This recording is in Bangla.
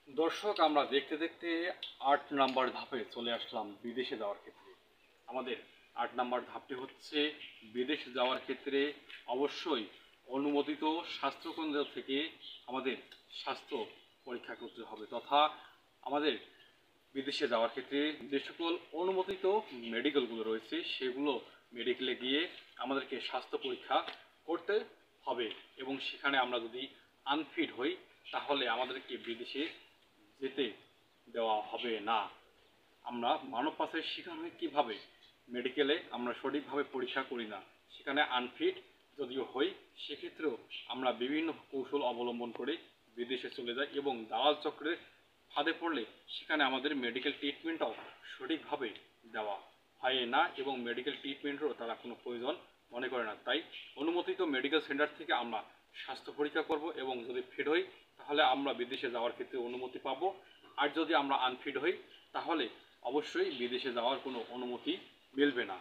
দর্শক, আমরা দেখতে দেখতে ৮ নাম্বার ধাপে চলে আসলাম বিদেশে যাওয়ার ক্ষেত্রে। আমাদের ৮ নাম্বার ধাপটি হচ্ছে বিদেশে যাওয়ার ক্ষেত্রে অবশ্যই অনুমোদিত স্বাস্থ্যকেন্দ্র থেকে আমাদের স্বাস্থ্য পরীক্ষা করতে হবে, তথা আমাদের বিদেশে যাওয়ার ক্ষেত্রে যে সকল অনুমোদিত মেডিকেলগুলো রয়েছে সেগুলো মেডিকেলে গিয়ে আমাদেরকে স্বাস্থ্য পরীক্ষা করতে হবে। এবং সেখানে আমরা যদি আনফিট হই তাহলে আমাদেরকে বিদেশে যেতে দেওয়া হবে না। আমরা মানব পাচারের শিকার হই কীভাবে? মেডিকেলে আমরা সঠিকভাবে পরীক্ষা করি না, সেখানে আনফিট যদিও হই সেক্ষেত্রেও আমরা বিভিন্ন কৌশল অবলম্বন করে বিদেশে চলে যাই এবং দালাল চক্রের ফাঁদে পড়লে সেখানে আমাদের মেডিকেল ট্রিটমেন্টটাও সঠিকভাবে দেওয়া হয় না এবং মেডিকেল ট্রিটমেন্টেরও তারা কোনো প্রয়োজন মনে করে না। তাই অনুমোদিত মেডিকেল সেন্টার থেকে আমরা স্বাস্থ্য পরীক্ষা করব এবং যদি ফিট হই তাহলে আমরা বিদেশে যাওয়ার ক্ষেত্রে অনুমতি পাবো। আর যদি আমরা আনফিট হই তাহলে অবশ্যই বিদেশে যাওয়ার কোনো অনুমতি মিলবে না।